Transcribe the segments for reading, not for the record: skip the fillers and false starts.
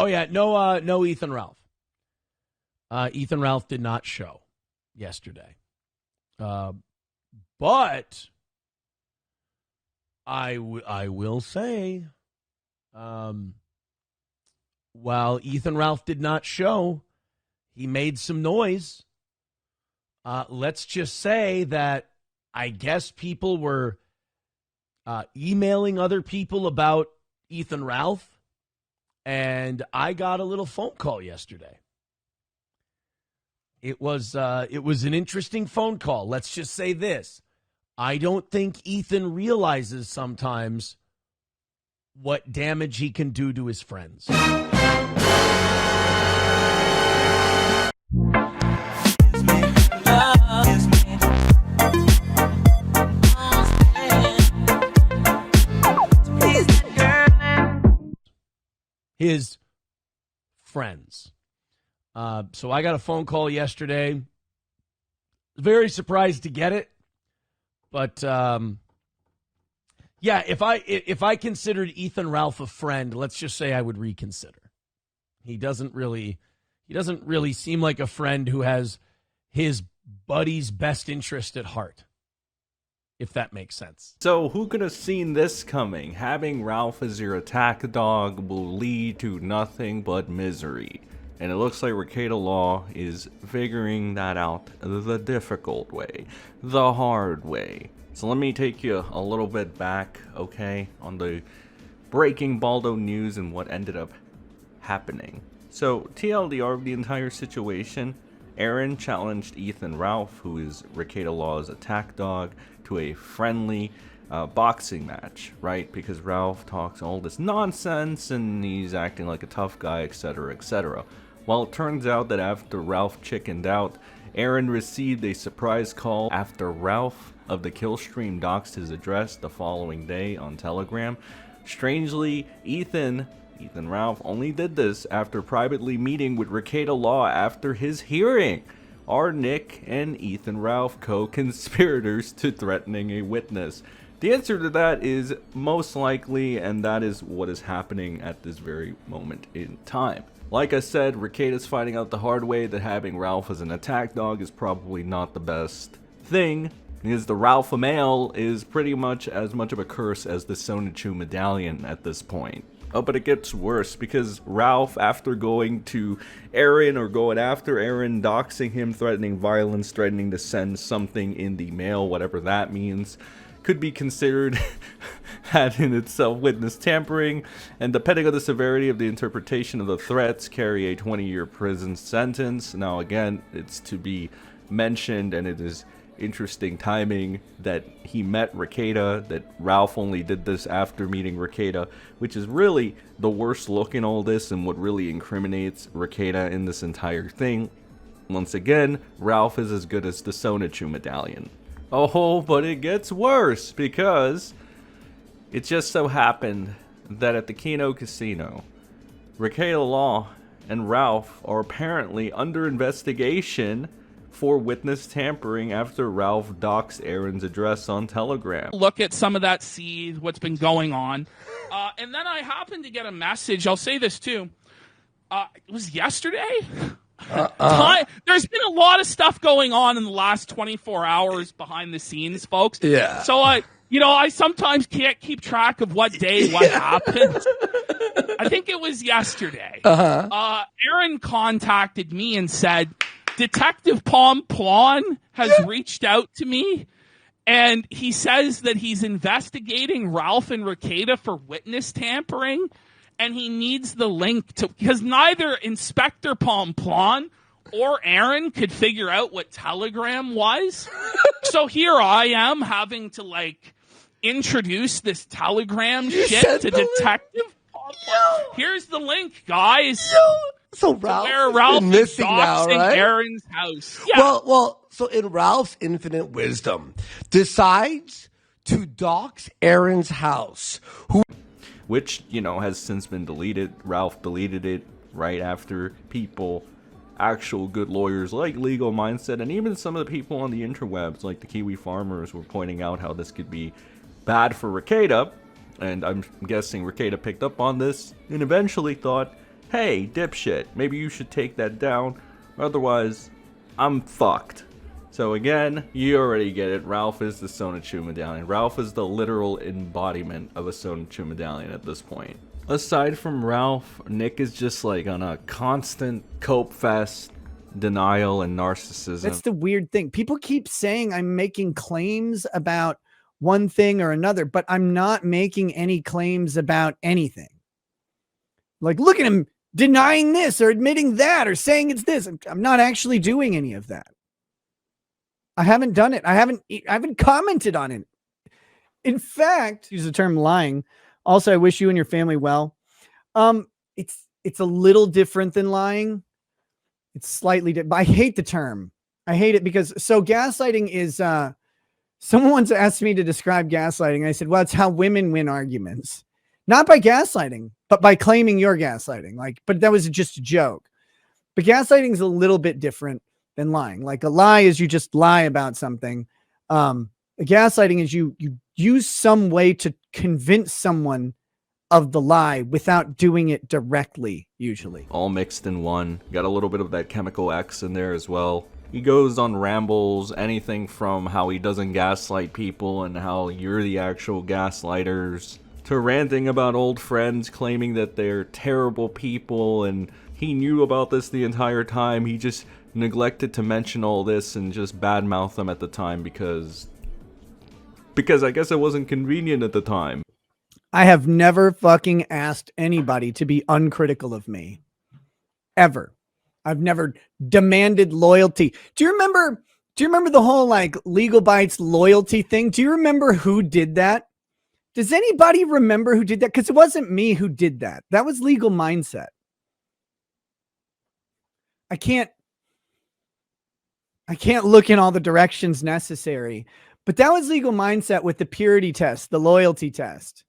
Oh, yeah. No Ethan Ralph. Ethan Ralph did not show yesterday. But I will say, while Ethan Ralph did not show, he made some noise. Let's just say that I guess people were emailing other people about Ethan Ralph, and I got a little phone call yesterday. It was an interesting phone call. Let's just say this. I don't think Ethan realizes sometimes what damage he can do to his friends. His friends. So I got a phone call yesterday. Very surprised to get it. But yeah, if I considered Ethan Ralph a friend, let's just say I would reconsider. He doesn't really seem like a friend who has his buddy's best interest at heart, if that makes sense. So who could have seen this coming? Having Ralph as your attack dog will lead to nothing but misery. And it looks like Rekieta Law is figuring that out the difficult way, the hard way. So let me take you a little bit back, okay, on the breaking Baldo news and what ended up happening. So TLDR of the entire situation, Aaron challenged Ethan Ralph, who is Rekieta Law's attack dog, to a friendly boxing match, right? Because Ralph talks all this nonsense and he's acting like a tough guy, etc., etc. Well, it turns out that after Ralph chickened out, Aaron received a surprise call after Ralph of the Killstream doxed his address the following day on Telegram. Strangely, Ethan Ralph only did this after privately meeting with Rekieta Law after his hearing. Are Nick and Ethan Ralph co-conspirators to threatening a witness? The answer to that is most likely, and that is what is happening at this very moment in time. Like I said, Rekieta's finding out the hard way that having Ralph as an attack dog is probably not the best thing, because the Ralpha male is pretty much as much of a curse as the Sonichu medallion at this point. Oh, but it gets worse, because Ralph, after going to Aaron or going after Aaron, doxing him, threatening violence, threatening to send something in the mail, whatever that means, could be considered that in itself witness tampering, and depending on the severity of the interpretation of the threats, carry a 20-year prison sentence. Now again, it's to be mentioned, and it is interesting timing that he met Rekieta, that Ralph only did this after meeting Rekieta, which is really the worst look in all this and what really incriminates Rekieta in this entire thing. Once again, Ralph is as good as the Sonichu medallion. Oh, but it gets worse, because it just so happened that at the Kino Casino, Rekieta Law and Ralph are apparently under investigation for witness tampering after Ralph doxed Aaron's address on Telegram. Look at some of that, see what's been going on. And then I happened to get a message. I'll say this too. It was yesterday? There's been a lot of stuff going on in the last 24 hours behind the scenes, folks. Yeah. So I sometimes can't keep track of what day what happened. I think it was yesterday. Aaron contacted me and said, Detective Pomplon has reached out to me, and he says that he's investigating Ralph and Rekieta for witness tampering, and he needs the link to, because neither Inspector Pomplon or Aaron could figure out what Telegram was. So here I am having to introduce this Telegram shit to Detective Pomplon. Here's the link, guys. So Ralph, where Ralph is missing now, doxing right? Aaron's house. Yeah. Well, so in Ralph's infinite wisdom, decides to dox Aaron's house. Which, has since been deleted. Ralph deleted it right after people, actual good lawyers like Legal Mindset, and even some of the people on the interwebs, like the kiwifarms, were pointing out how this could be bad for Rekieta. And I'm guessing Rekieta picked up on this and eventually thought, hey, dipshit, maybe you should take that down, otherwise I'm fucked. So again, you already get it. Ralph is the Sonichu medallion. Ralph is the literal embodiment of a Sonichu medallion at this point. Aside from Ralph, Nick is just like on a constant cope fest, denial and narcissism. That's the weird thing. People keep saying I'm making claims about one thing or another, but I'm not making any claims about anything. Like, look at him denying this or admitting that or saying it's this. I'm not actually doing any of that. I haven't done it. I haven't commented on it. In fact, use the term lying. Also, I wish you and your family well. It's a little different than lying. It's slightly different. I hate the term. I hate it because gaslighting is someone once asked me to describe gaslighting. I said, well, it's how women win arguments. Not by gaslighting, but by claiming you're gaslighting. But that was just a joke. But gaslighting is a little bit different than lying. Like a lie is you just lie about something. Gaslighting is you use some way to convince someone of the lie without doing it directly, usually. All mixed in one. Got a little bit of that chemical X in there as well. He goes on rambles, anything from how he doesn't gaslight people and how you're the actual gaslighters, to ranting about old friends claiming that they're terrible people and he knew about this the entire time. He just neglected to mention all this and just badmouth them at the time because I guess it wasn't convenient at the time. I have never fucking asked anybody to be uncritical of me. Ever. I've never demanded loyalty. Do you remember the whole Legal Bites loyalty thing? Do you remember who did that? Does anybody remember who did that? Because it wasn't me who did that. That was Legal Mindset. I can't look in all the directions necessary, but that was Legal Mindset with the purity test, the loyalty test.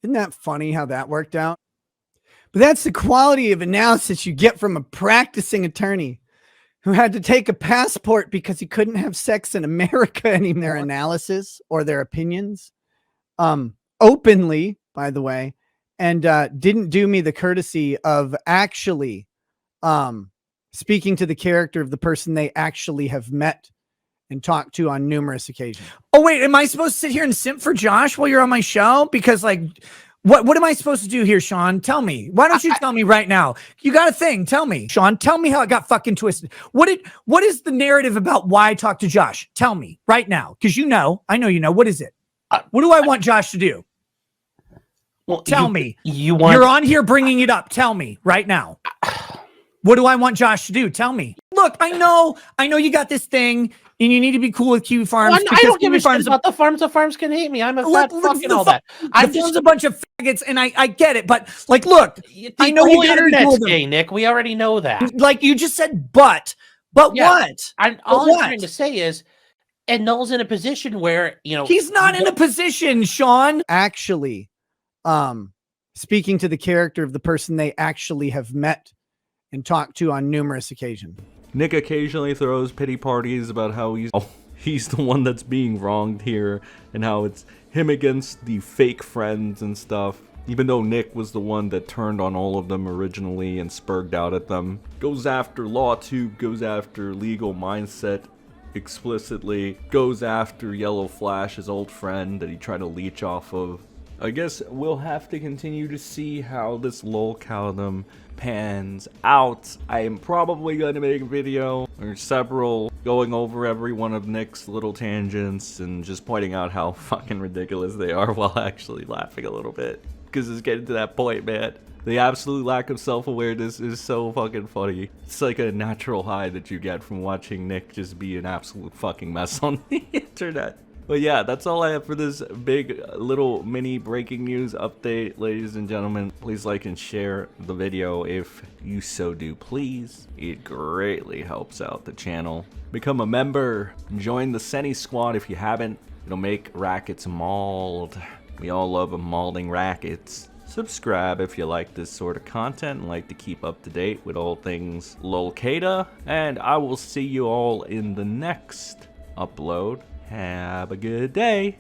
Isn't that funny how that worked out? But that's the quality of analysis you get from a practicing attorney who had to take a passport because he couldn't have sex in America anymore. Their analysis or their opinions, openly, by the way, and didn't do me the courtesy of actually speaking to the character of the person they actually have met and talked to on numerous occasions. Oh, wait, am I supposed to sit here and simp for Josh while you're on my show? Because what am I supposed to do here, Sean? Tell me. Why don't you tell me right now? You got a thing. Tell me, Sean. Tell me how it got fucking twisted. What is the narrative about why I talked to Josh? Tell me right now. Because I know you know. What is it? What do I want Josh to do? Well, tell me. You're on here bringing it up. Tell me right now. What do I want Josh to do? Tell me. Look, I know you got this thing. And you need to be cool with Kiwi Farms. Well, I don't give a shit about the farms. The farms can hate me. I'm a fat fucking all that. I'm just a bunch of faggots, and I get it. But look, I know you internet's gay, Nick. We already know that. Like you just said, but yeah. What? All I'm trying to say is, and Null's in a position where he's not in a position, Sean. Actually, speaking to the character of the person they actually have met and talked to on numerous occasions. Nick occasionally throws pity parties about how he's the one that's being wronged here and how it's him against the fake friends and stuff, even though Nick was the one that turned on all of them originally and spurged out at them. Goes after LawTube, goes after Legal Mindset explicitly, goes after Yellow Flash, his old friend that he tried to leech off of. I guess we'll have to continue to see how this lolcaldom pans out. I am probably going to make a video or several going over every one of Nick's little tangents and just pointing out how fucking ridiculous they are while actually laughing a little bit. Because it's getting to that point, man. The absolute lack of self-awareness is so fucking funny. It's like a natural high that you get from watching Nick just be an absolute fucking mess on the internet. But yeah, that's all I have for this big little mini breaking news update, ladies and gentlemen. Please like and share the video if you so do please. It greatly helps out the channel. Become a member. Join the SEN squad if you haven't. It'll make rackets mauled. We all love mauling rackets. Subscribe if you like this sort of content and like to keep up to date with all things lolcata. And I will see you all in the next upload. Have a good day.